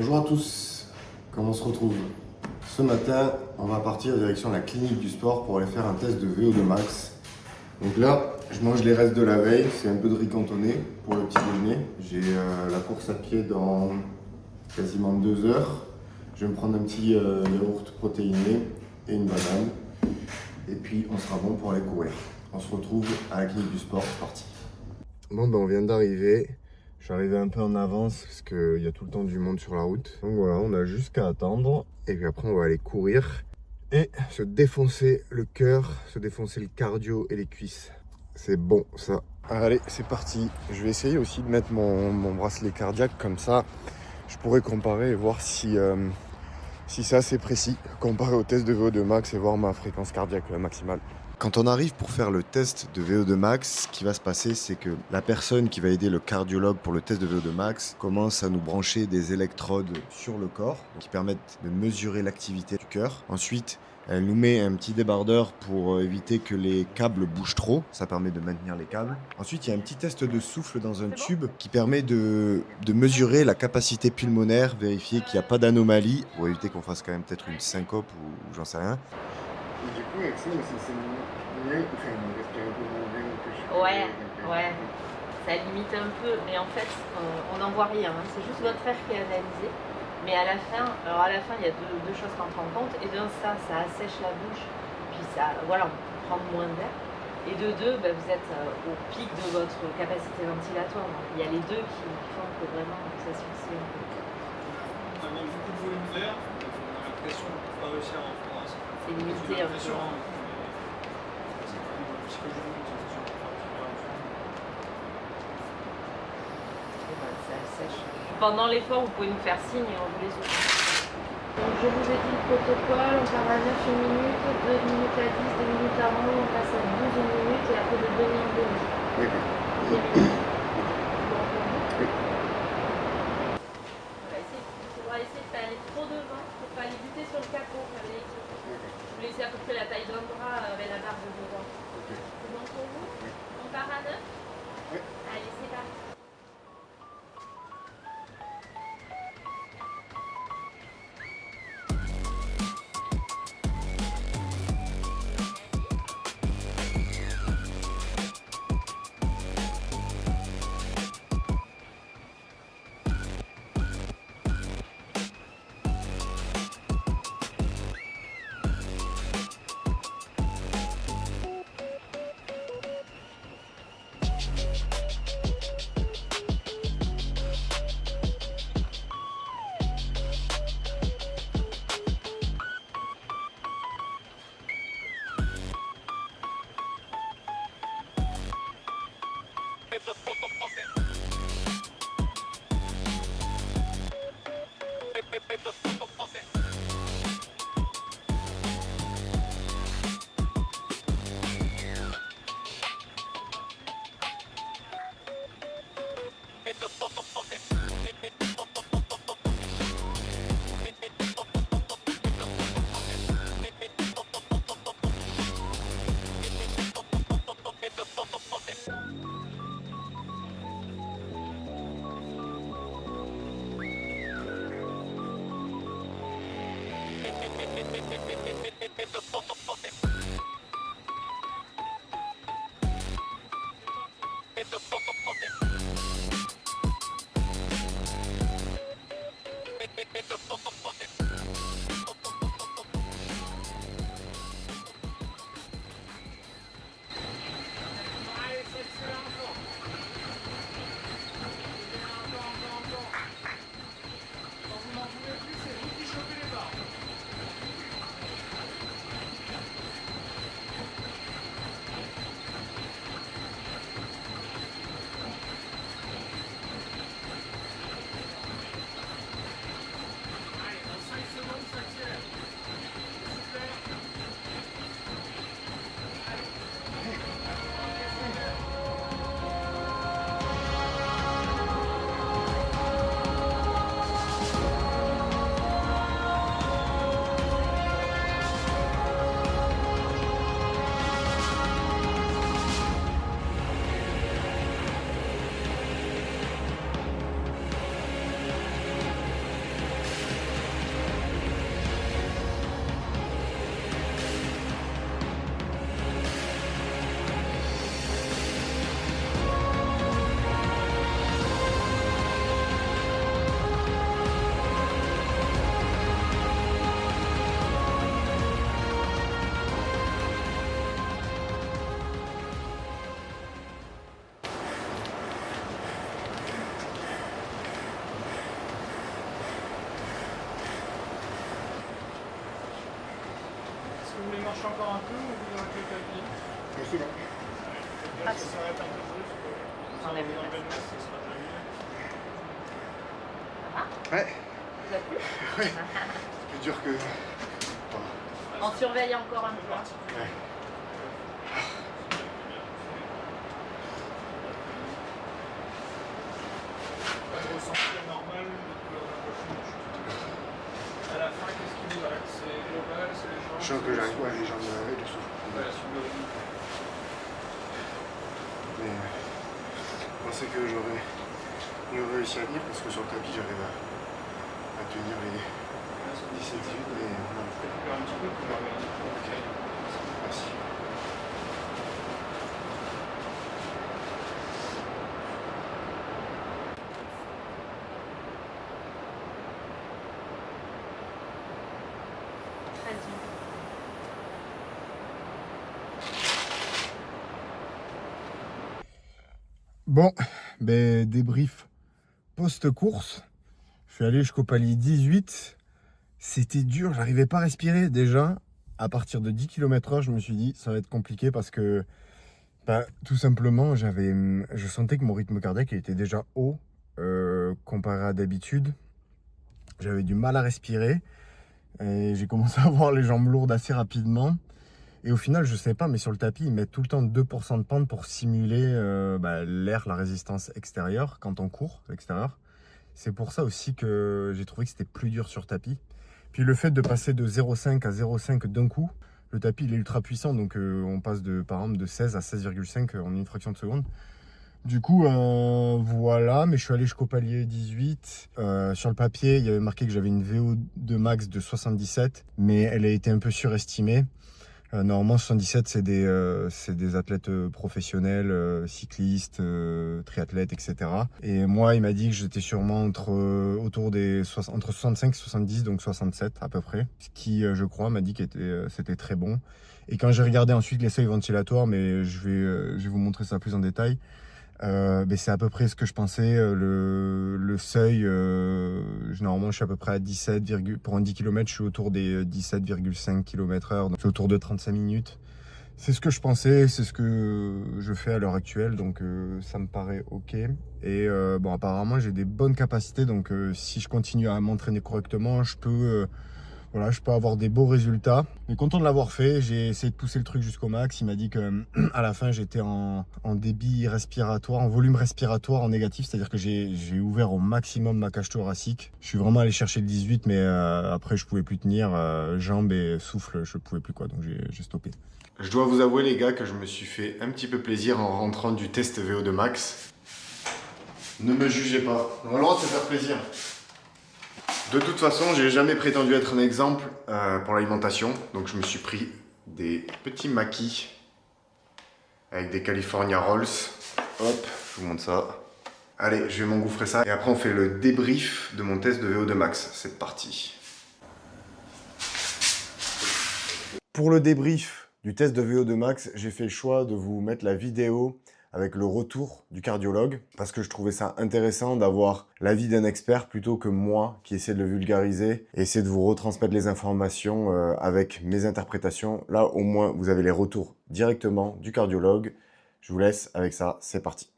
Bonjour à tous, comment on se retrouve? Ce matin, on va partir direction la clinique du sport pour aller faire un test de VO2 max. Donc là, je mange les restes de la veille, c'est un peu de riz cantonné pour le petit déjeuner. J'ai la course à pied dans quasiment 2 heures. Je vais me prendre un petit yaourt protéiné et une banane. Et puis on sera bon pour aller courir. On se retrouve à la clinique du sport, c'est parti. Bon ben on vient d'arriver. Je suis arrivé un peu en avance parce qu'il y a tout le temps du monde sur la route. Donc voilà, on a juste qu'à attendre. Et puis après, on va aller courir et se défoncer le cœur, se défoncer le cardio et les cuisses. C'est bon ça. Allez, c'est parti. Je vais essayer aussi de mettre mon bracelet cardiaque comme ça. Je pourrais comparer et voir si c'est assez précis comparé au test de VO2 max et voir ma fréquence cardiaque maximale. Quand on arrive pour faire le test de VO2 max, ce qui va se passer, c'est que la personne qui va aider le cardiologue pour le test de VO2 max commence à nous brancher des électrodes sur le corps qui permettent de mesurer l'activité du cœur. Ensuite, elle nous met un petit débardeur pour éviter que les câbles bougent trop. Ça permet de maintenir les câbles. Ensuite, il y a un petit test de souffle dans un tube qui permet de mesurer la capacité pulmonaire, vérifier qu'il n'y a pas d'anomalie pour éviter qu'on fasse quand même peut-être une syncope ou j'en sais rien. Et du coup, Axel, c'est mieux, enfin, on respire un peu moins bien que je suis. Ouais, ça limite un peu, mais en fait, on n'en voit rien. C'est juste votre air qui est analysé. Mais à la fin, il y a deux choses qu'on prend en compte. Et d'un, ça assèche la bouche, puis ça, voilà, on peut prendre moins d'air. Et de deux, vous êtes au pic de votre capacité ventilatoire. Donc, il y a les deux qui font que vraiment ça suffit un peu. On a beaucoup de volume d'air, on a l'impression de ne pas réussir à en prendre assez. C'est limité un peu. Ça assèche. Pendant l'effort, vous pouvez nous faire signe et on vous les ouvre. Donc je vous ai dit le protocole, on part à 9 minutes, 2 minutes à 10, 2 minutes à 11, on passe à 12 minutes et après de demi en demi. Oui. 10 minutes. On va essayer de pas aller trop devant pour pas aller buter sur le capot avec l'équipe. Vous laissez à peu près la taille d'un bras avec la barre de devant. C'est bon pour vous? On part à 9? Oui. Allez, c'est parti. pencher encore un peu ou vous arrêtez le tapis? C'est bon. Ça s'arrête un peu plus. Enlève le Enlève masque. ça sera déjà mieux. Ça va? Ouais, Vous a plu? ouais. C'est plus dur que... Oh. On surveille encore un peu. Ouais. Pas de ressenti anormal depuis la prochaine chute. À la fin, qu'est-ce qui vous arrête? C'est global, c'est les jambes? Je sens que j'arrive, ouais, les jambes et le souffle. Ouais, la suite de la vie. Mais je pensais que j'aurais réussi à tenir parce que sur le tapis j'arrive à tenir les 17-18 mais voilà. Je récupère un petit peu pour regarder. Ok. Merci. Vas-y. Bon, ben débrief post-course. Je suis allé jusqu'au palier 18. C'était dur, j'arrivais pas à respirer déjà. À partir de 10 km/h, je me suis dit ça va être compliqué parce que tout simplement, je sentais que mon rythme cardiaque était déjà haut comparé à d'habitude. J'avais du mal à respirer et j'ai commencé à avoir les jambes lourdes assez rapidement. Et au final, je sais pas, mais sur le tapis, ils mettent tout le temps 2% de pente pour simuler l'air, la résistance extérieure quand on court à l'extérieur. C'est pour ça aussi que j'ai trouvé que c'était plus dur sur tapis. Puis le fait de passer de 0,5 à 0,5 d'un coup, le tapis il est ultra puissant, donc on passe par exemple de 16 à 16,5 en une fraction de seconde. Du coup, voilà, mais je suis allé jusqu'au palier 18. Sur le papier, il y avait marqué que j'avais une VO2 max de 77, mais elle a été un peu surestimée. Normalement, 77, c'est des athlètes professionnels, cyclistes, triathlètes, etc. Et moi, il m'a dit que j'étais sûrement entre 65 et 70, donc 67 à peu près. Ce qui, je crois, m'a dit que c'était très bon. Et quand j'ai regardé ensuite les seuils ventilatoires, mais je vais vous montrer ça plus en détail, c'est à peu près ce que je pensais. Le seuil, normalement je suis à peu près à 17, pour un 10 km je suis autour des 17,5 km/h, donc c'est autour de 35 minutes. C'est ce que je pensais, c'est ce que je fais à l'heure actuelle, donc ça me paraît ok. Et bon, apparemment j'ai des bonnes capacités, donc si je continue à m'entraîner correctement, je peux avoir des beaux résultats. Mais content de l'avoir fait, j'ai essayé de pousser le truc jusqu'au max. Il m'a dit que à la fin j'étais en débit respiratoire, en volume respiratoire en négatif, c'est-à-dire que j'ai ouvert au maximum ma cage thoracique. Je suis vraiment allé chercher le 18, mais après je pouvais plus tenir, jambes et souffle, je pouvais plus quoi, donc j'ai stoppé. Je dois vous avouer les gars que je me suis fait un petit peu plaisir en rentrant du test VO2 max. Ne me jugez pas, on a le droit de se faire plaisir. De toute façon, j'ai jamais prétendu être un exemple pour l'alimentation, donc je me suis pris des petits maquis avec des California Rolls. Hop, je vous montre ça. Allez, je vais m'engouffrer ça et après on fait le débrief de mon test de VO2 max. C'est parti. Pour le débrief du test de VO2 max, j'ai fait le choix de vous mettre la vidéo avec le retour du cardiologue, parce que je trouvais ça intéressant d'avoir l'avis d'un expert plutôt que moi qui essaie de le vulgariser et essaie de vous retransmettre les informations avec mes interprétations. Là, au moins, vous avez les retours directement du cardiologue. Je vous laisse avec ça, c'est parti.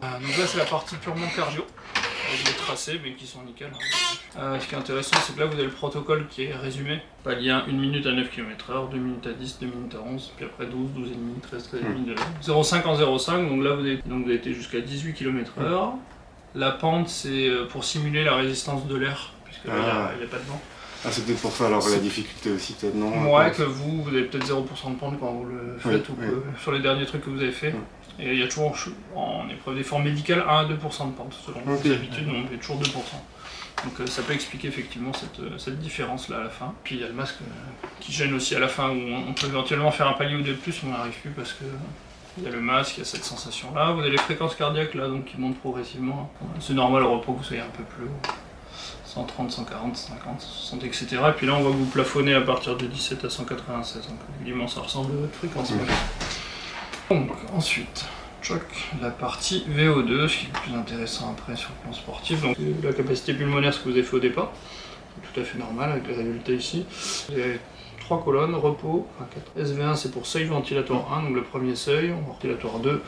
Donc là, c'est la partie purement cardio, avec les tracés, mais qui sont nickel. Ce qui est intéressant, c'est que là, vous avez le protocole qui est résumé. Palier 1, 1 minute à 9 km/h, 2 minutes à 10, 2 minutes à 11, puis après 12, 12,5, 13, 13,5, 0,5 en 0,5. Donc là, vous avez été jusqu'à 18 km/h. La pente, c'est pour simuler la résistance de l'air, puisque là, il n'y a pas de vent. Ah, c'est peut-être pour ça alors la difficulté aussi, peut-être non? Ouais, que vous avez peut-être 0% de pente quand vous le faites, ou que sur les derniers trucs que vous avez fait. Et il y a toujours, en épreuve d'effort médical, 1 à 2% de pente. Selon vos habitudes, on fait toujours 2%. Donc ça peut expliquer effectivement cette différence-là à la fin. Puis il y a le masque qui gêne aussi à la fin, où on peut éventuellement faire un palier ou deux de plus, mais on n'arrive plus parce que il y a le masque, il y a cette sensation-là. Vous avez les fréquences cardiaques là, donc qui montent progressivement. C'est normal au repos que vous soyez un peu plus haut. 130, 140, 50, 60, etc. Et puis là, on va vous plafonner à partir de 17 à 187. Donc évidemment, ça ressemble à votre fréquence. Donc ensuite, la partie VO2, ce qui est le plus intéressant après sur le plan sportif. Donc la capacité pulmonaire, ce que vous avez fait au départ. tout à fait normal avec les résultats ici. Vous avez 3 colonnes, repos, enfin 4. SV1 c'est pour seuil ventilatoire 1, donc le premier seuil, ventilatoire 2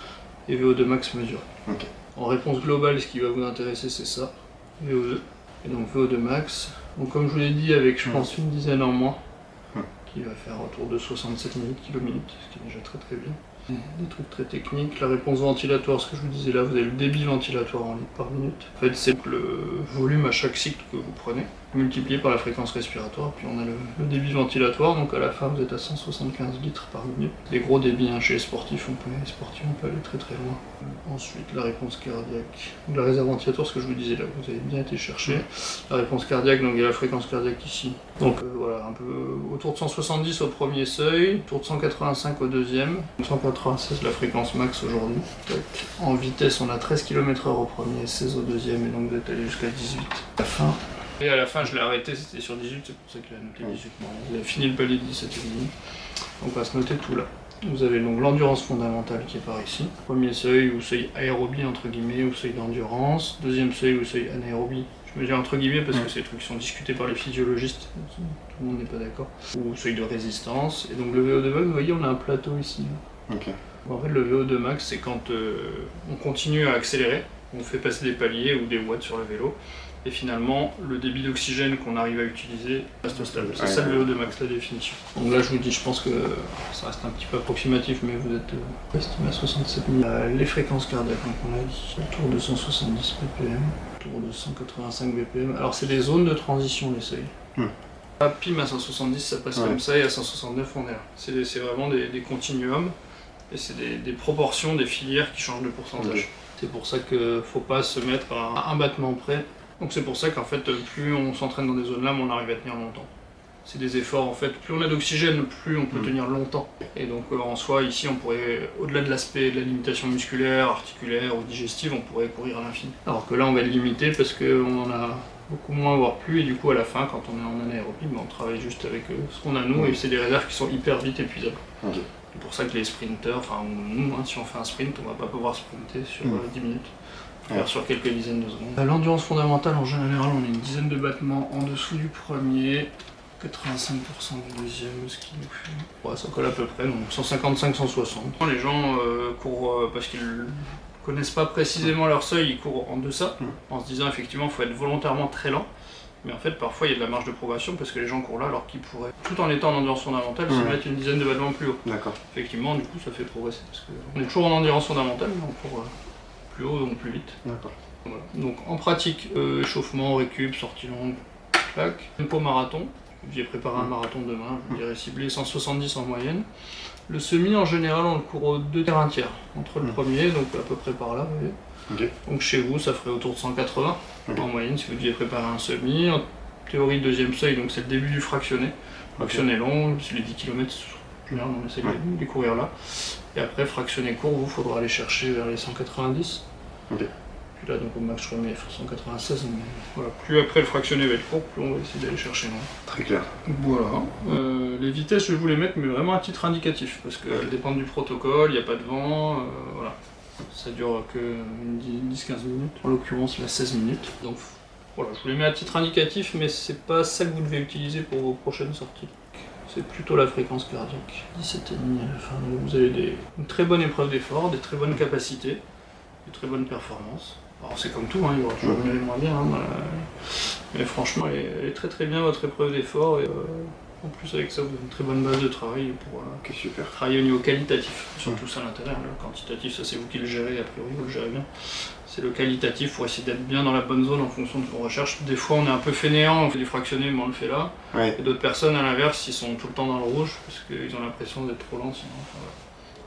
et VO2 max mesuré. Okay. En réponse globale, ce qui va vous intéresser c'est ça, VO2. Et donc VO2 max, donc comme je vous l'ai dit avec je pense une dizaine en moins, qui va faire autour de 67 minutes km, ce qui est déjà très bien. Des trucs très techniques, la réponse ventilatoire, ce que je vous disais là, vous avez le débit ventilatoire en litres par minute. En fait c'est le volume à chaque cycle que vous prenez, multiplié par la fréquence respiratoire, puis on a le débit ventilatoire, donc à la fin vous êtes à 175 litres par minute. Des gros débits, hein, chez les sportifs, on peut aller très loin. Ensuite la réponse cardiaque, la réserve ventilatoire, ce que je vous disais là, vous avez bien été chercher. La réponse cardiaque, donc il y a la fréquence cardiaque ici. Donc voilà, un peu autour de 170 au premier seuil, autour de 185 au deuxième, 196 la fréquence max aujourd'hui. En vitesse, on a 13 km/h au premier, 16 au deuxième, et donc vous êtes allé jusqu'à 18 à la fin. Et à la fin, je l'ai arrêté, c'était sur 18, c'est pour ça qu'il a noté 18. Bon, vous avez fini le palier de 17,5. On va se noter tout là. Vous avez donc l'endurance fondamentale qui est par ici. Premier seuil ou seuil aérobie entre guillemets, ou seuil d'endurance. Deuxième seuil ou seuil anaérobie. Je me dis entre guillemets parce que c'est des trucs qui sont discutés par les physiologistes. Tout le monde n'est pas d'accord. Ou seuil de résistance. Et donc le VO2 max, vous voyez, on a un plateau ici. Okay. En fait, le VO2 max, c'est quand on continue à accélérer, on fait passer des paliers ou des watts sur le vélo. Et finalement, le débit d'oxygène qu'on arrive à utiliser reste stable. C'est ça le VO2 max, la définition. Donc là, je vous dis, je pense que ça reste un petit peu approximatif, mais vous êtes estimé à 67 000. Les fréquences cardiaques, donc on a dit autour de 170 ppm, autour de 185 bpm. Alors, c'est des zones de transition, les seuils. À PIM à 170, ça passe comme ça, et à 169, on est là. C'est vraiment des continuums, et c'est des proportions, des filières qui changent de pourcentage. C'est pour ça qu'il ne faut pas se mettre à un battement près. Donc c'est pour ça qu'en fait, plus on s'entraîne dans des zones là, moins on arrive à tenir longtemps. C'est des efforts en fait, plus on a d'oxygène, plus on peut tenir longtemps. Et donc en soi, ici, on pourrait, au-delà de l'aspect de la limitation musculaire, articulaire ou digestive, on pourrait courir à l'infini. Alors que là, on va être limité parce qu'on en a beaucoup moins, voire plus, et du coup, à la fin, quand on est en anaérobie, on travaille juste avec ce qu'on a nous, et c'est des réserves qui sont hyper vite épuisables. C'est pour ça que les sprinteurs, enfin nous, hein, si on fait un sprint, on va pas pouvoir sprinter sur 10 minutes. Sur quelques dizaines de secondes. L'endurance fondamentale, en général, on a une dizaine de battements en dessous du premier, 85% du deuxième, ce qui nous fait... Ouais, ça colle à peu près, donc 155-160. Les gens courent parce qu'ils connaissent pas précisément leur seuil, ils courent en deçà, en se disant effectivement il faut être volontairement très lent. Mais en fait, parfois, il y a de la marge de progression parce que les gens courent là alors qu'ils pourraient, tout en étant en endurance fondamentale, se mettre une dizaine de battements plus haut. D'accord. Effectivement, du coup, ça fait progresser. Parce qu'on est toujours en endurance fondamentale, mais on court plus haut, donc plus vite. D'accord. Voilà. Donc en pratique, échauffement, récup, sortie longue, clac. Tempo marathon, j'ai préparé un marathon demain, je dirais ciblé 170 en moyenne. Le semi, en général, on le court au 2 tiers, 1 tiers, entre le premier, donc à peu près par là, vous voyez. Donc chez vous, ça ferait autour de 180 en moyenne si vous deviez préparer un semi. En théorie, deuxième seuil, donc c'est le début du fractionné. Fractionné long, c'est les 10 km, en général, on essaie de les courir là. Et après, fractionné court, il faudra aller chercher vers les 190. Puis là, donc au max, je remets 196. Mais voilà. Plus après le fractionné va être court, plus on va essayer d'aller chercher long. Très clair. Voilà. Les vitesses, je vais vous les mettre, mais vraiment à titre indicatif, parce qu'elles dépendent du protocole, il n'y a pas de vent, voilà. Ça dure que 10-15 minutes. En l'occurrence, là, 16 minutes. Donc voilà, je vous les mets à titre indicatif, mais c'est pas ça que vous devez utiliser pour vos prochaines sorties. C'est plutôt la fréquence cardiaque. 17,5 à la fin. Donc vous avez une très bonne épreuve d'effort, des très bonnes capacités, des très bonnes performances. Alors c'est comme tout, hein, il y aura toujours mieux et moins bien. Hein, mais franchement, elle est très très bien votre épreuve d'effort. Et en plus avec ça, vous avez une très bonne base de travail pour travailler au niveau qualitatif. Surtout ça à l'intérieur. Le quantitatif, ça c'est vous qui le gérez, a priori vous le gérez bien. C'est le qualitatif pour essayer d'être bien dans la bonne zone en fonction de ce qu'on recherche. Des fois on est un peu fainéant, on fait du fractionné mais on le fait là. Et d'autres personnes à l'inverse, ils sont tout le temps dans le rouge parce qu'ils ont l'impression d'être trop lents sinon. Enfin,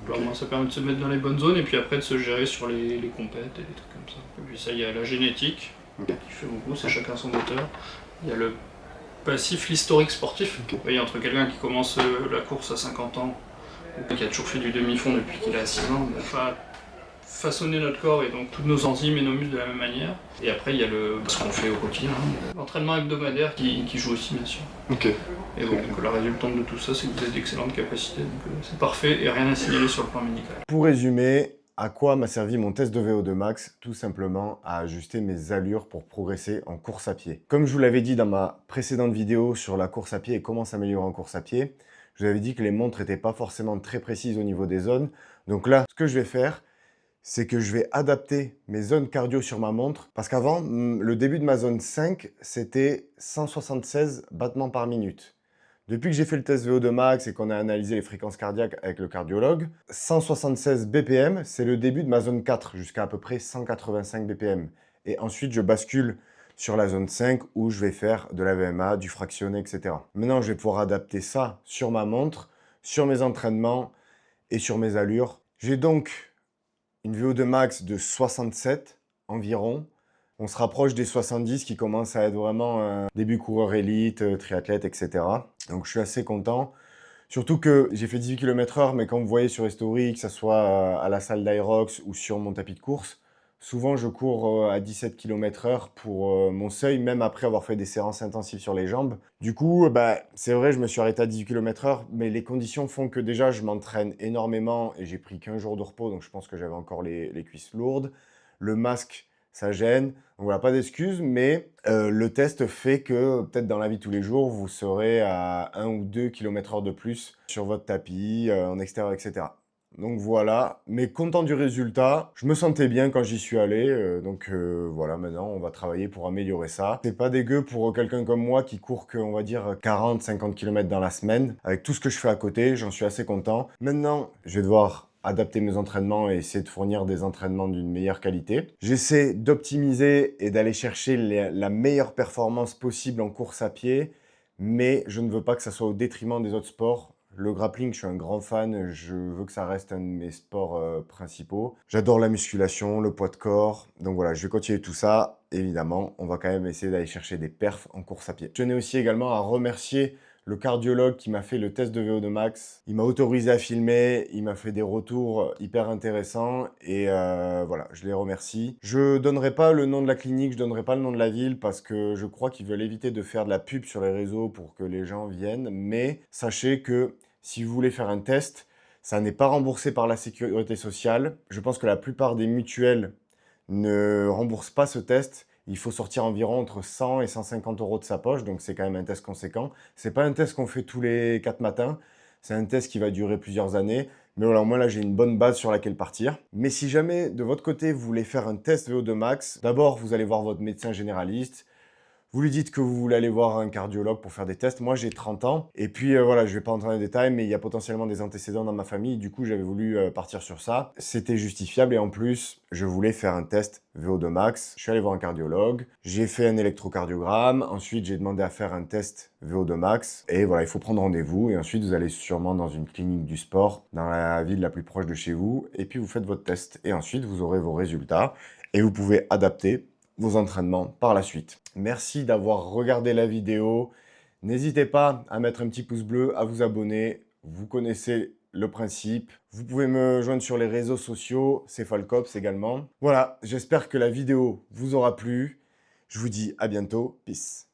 voilà. Ça permet de se mettre dans les bonnes zones et puis après de se gérer sur les compètes et des trucs comme ça. Et puis ça, il y a la génétique qui fait beaucoup, c'est chacun son moteur. Il y a le passif, l'historique sportif. Vous voyez, entre quelqu'un qui commence la course à 50 ans ou qui a toujours fait du demi-fond depuis qu'il a 6 ans, façonner notre corps et donc toutes nos enzymes et nos muscles de la même manière. Et après, il y a ce qu'on fait au quotidien, l'entraînement hebdomadaire qui joue aussi, bien sûr. Et donc la résultante de tout ça, c'est que vous avez d'excellentes capacités. Donc c'est parfait et rien à signaler sur le plan médical. Pour résumer, À quoi m'a servi mon test de VO2 max? Tout simplement à ajuster mes allures pour progresser en course à pied. Comme je vous l'avais dit dans ma précédente vidéo sur la course à pied et comment s'améliorer en course à pied, je vous avais dit que les montres n'étaient pas forcément très précises au niveau des zones. Donc là, ce que je vais faire, c'est que je vais adapter mes zones cardio sur ma montre. Parce qu'avant, le début de ma zone 5, c'était 176 battements par minute. Depuis que j'ai fait le test VO2 max et qu'on a analysé les fréquences cardiaques avec le cardiologue, 176 BPM, c'est le début de ma zone 4, jusqu'à peu près 185 BPM. Et ensuite, je bascule sur la zone 5 où je vais faire de la VMA, du fractionné, etc. Maintenant, je vais pouvoir adapter ça sur ma montre, sur mes entraînements et sur mes allures. J'ai donc une VO2 max de 67 environ. On se rapproche des 70 qui commencent à être vraiment début coureur élite, triathlète, etc. Donc je suis assez content. Surtout que j'ai fait 18 km/h, mais quand vous voyez sur les stories, que ce soit à la salle d'Aerox ou sur mon tapis de course, souvent je cours à 17 km/h pour mon seuil, même après avoir fait des séances intensives sur les jambes. Du coup, c'est vrai, je me suis arrêté à 18 km/h, mais les conditions font que déjà je m'entraîne énormément et j'ai pris qu'un jour de repos, donc je pense que j'avais encore les cuisses lourdes. Le masque, ça gêne. Donc voilà, pas d'excuses, mais le test fait que peut-être dans la vie de tous les jours, vous serez à 1 ou 2 km/h de plus sur votre tapis, en extérieur, etc. Donc voilà, mais content du résultat. Je me sentais bien quand j'y suis allé, voilà, maintenant on va travailler pour améliorer ça. C'est pas dégueu pour quelqu'un comme moi qui court que, on va dire, 40-50 km dans la semaine. Avec tout ce que je fais à côté, j'en suis assez content. Maintenant, je vais devoir adapter mes entraînements et essayer de fournir des entraînements d'une meilleure qualité. J'essaie d'optimiser et d'aller chercher la meilleure performance possible en course à pied, mais je ne veux pas que ça soit au détriment des autres sports. Le grappling, je suis un grand fan, je veux que ça reste un de mes sports principaux. J'adore la musculation, le poids de corps, donc voilà, je vais continuer tout ça. Évidemment, on va quand même essayer d'aller chercher des perfs en course à pied. Je tenais aussi également à remercier le cardiologue qui m'a fait le test de VO2 max. Il m'a autorisé à filmer, il m'a fait des retours hyper intéressants et voilà, je les remercie. Je donnerai pas le nom de la clinique, je donnerai pas le nom de la ville parce que je crois qu'ils veulent éviter de faire de la pub sur les réseaux pour que les gens viennent. Mais sachez que si vous voulez faire un test, ça n'est pas remboursé par la sécurité sociale. Je pense que la plupart des mutuelles ne remboursent pas ce test. Il faut sortir environ entre 100 et 150 euros de sa poche, donc c'est quand même un test conséquent. C'est pas un test qu'on fait tous les 4 matins, c'est un test qui va durer plusieurs années. Mais voilà, moi là j'ai une bonne base sur laquelle partir. Mais si jamais de votre côté vous voulez faire un test VO2 max, d'abord vous allez voir votre médecin généraliste. Vous lui dites que vous voulez aller voir un cardiologue pour faire des tests. Moi, j'ai 30 ans. Et puis, voilà, je ne vais pas entrer dans les détails, mais il y a potentiellement des antécédents dans ma famille. Du coup, j'avais voulu partir sur ça. C'était justifiable. Et en plus, je voulais faire un test VO2 max. Je suis allé voir un cardiologue. J'ai fait un électrocardiogramme. Ensuite, j'ai demandé à faire un test VO2 max. Et voilà, il faut prendre rendez-vous. Et ensuite, vous allez sûrement dans une clinique du sport, dans la ville la plus proche de chez vous. Et puis, vous faites votre test. Et ensuite, vous aurez vos résultats. Et vous pouvez adapter vos entraînements par la suite. Merci d'avoir regardé la vidéo. N'hésitez pas à mettre un petit pouce bleu, à vous abonner. Vous connaissez le principe. Vous pouvez me joindre sur les réseaux sociaux, c'est Falcops également. Voilà, j'espère que la vidéo vous aura plu. Je vous dis à bientôt. Peace.